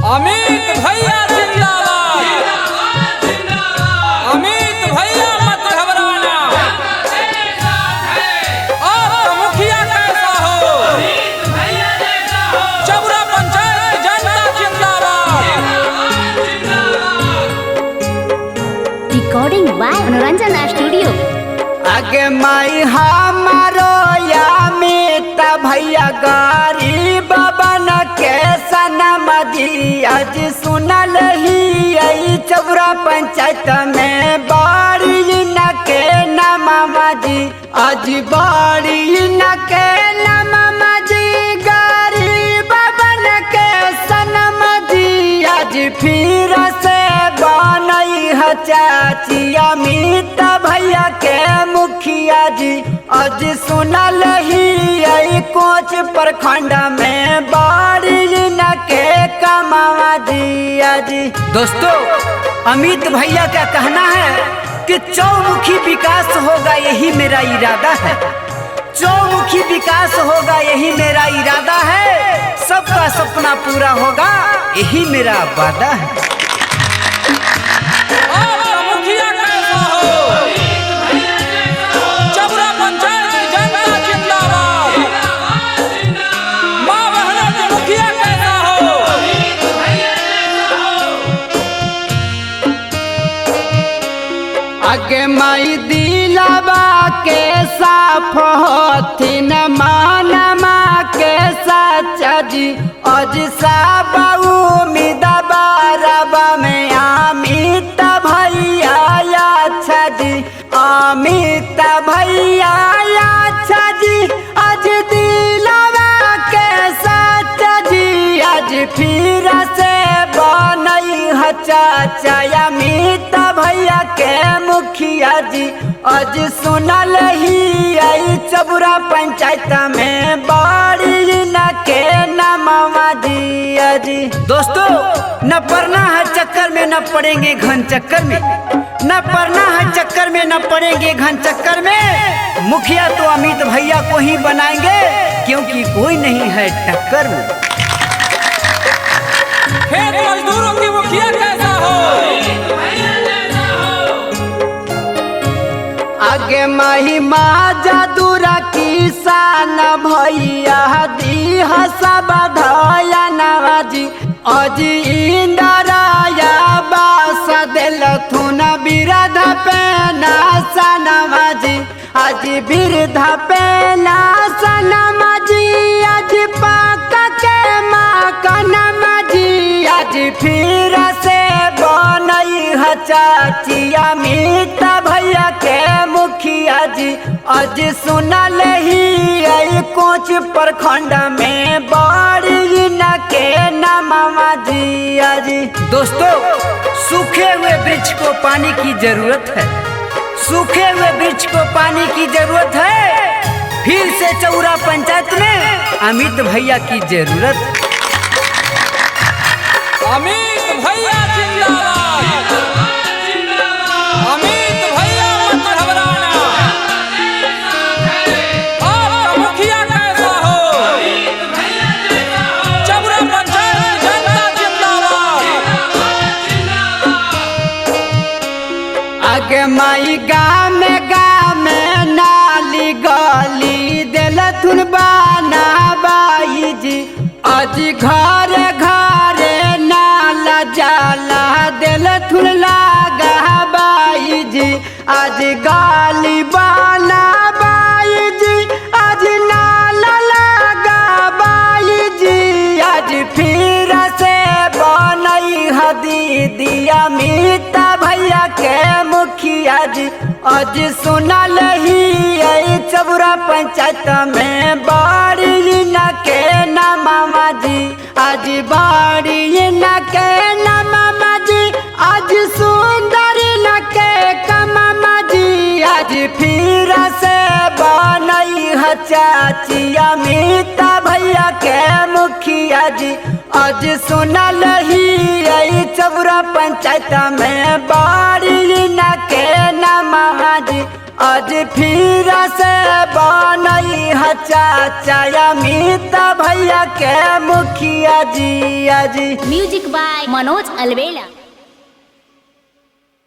अमित भैया जिंदाबाद, अमित भैया मत घबराना। आपका मुखिया कैसा हो, चबुरा पंचायत जनता जिंदाबाद। रिकॉर्डिंग बाय मनोरंजन स्टूडियो। आगे माई हमारो अमित भैया गरीब बन के सनम दी आज सुनल ही आई चबुरा पंचायत में बाड़ी न के नम जी आज बाड़ी न के नम जी गरीब बन के सनम जी आज फिर से बनई है चाची अमित भैया के मुखिया जी आज सुनल ही आई कोच प्रखंड में बाड़ी न के कमावा जी। दोस्तों, अमित भैया का कहना है कि चौमुखी विकास होगा यही मेरा इरादा है, चौमुखी विकास होगा यही मेरा इरादा है, सबका सपना पूरा होगा यही मेरा वादा है। आपका मुखिया कैसा हो, चबुरा पंचायत जनता जिंदाबाद। माँ बहनों के मुखिया कैसा हो, आगे माई दिलावा के साफ होथिन मानमा के सच्चा जी आज सब उम्मीद बारबा में अमित भैया अच्छा जी, अमित भैया अच्छा जी आज दिलावा के सच्चा जी आज फिर से बनई है चाचा अमित भैया के मुखिया जी आज सुनल ही आई चबुरा पंचायत में बाड़ी न के नमवा जी। दोस्तों, न पड़ना है चक्कर में न पड़ेंगे घन चक्कर में, न पड़ना है चक्कर में न पड़ेंगे घन चक्कर में, मुखिया तो अमित भैया को ही बनाएंगे क्योंकि कोई नहीं है टक्कर में। खेत मजदूरों की मुखिया कैसा हो, आगे माही माँ जादूरा किसान भैया दी सब धया नवाजी आज इंदराया बास दिलथुन बिरध पे नासनवाजी आज बिरध पे नासनवाजी आज पाक के माँ कनमाजी आज फिर से बनई है चाची अमित भैया के मुखिया जी आज सुनल ही आई कोच प्रखंड में बाड़ी न के नमवा जी। दोस्तों, सूखे हुए वृक्ष को पानी की जरूरत है, सूखे हुए वृक्ष को पानी की जरूरत है, फिर से चबुरा पंचायत में अमित भैया की जरूरत है। अमित भैया जिंदाबाद, अमित भैया मत घबराना। आपका मुखिया कैसा हो, चबुरा पंचायत जनता जिंदाबाद। आगे माई गाँव में नाली गली दिलथुन बाना बाई जी आज घर घरे नाला जाला दिलथुन लागा बाई जी आज गाली बाना बाई जी आज नाला लागा बाई जी आज फिर से बनई है दीदी अमित भैया के मुखिया जी आज सुनल ही आई चबुरा पंचायत में बाड़ी न के नमवा जी आज बाड़ी न के नमवा जी आज सुंदर न के कमवा जी आज फिर से बनई है चाची अमित भैया के मुखिया जी आज सुनल ही आई चबुरा पंचायत में बाड़ी न के नमवा जी आज फिर से बनई है चाचा अमित भैया के मुखिया जी। आज म्यूजिक बाय मनोज अलवेला।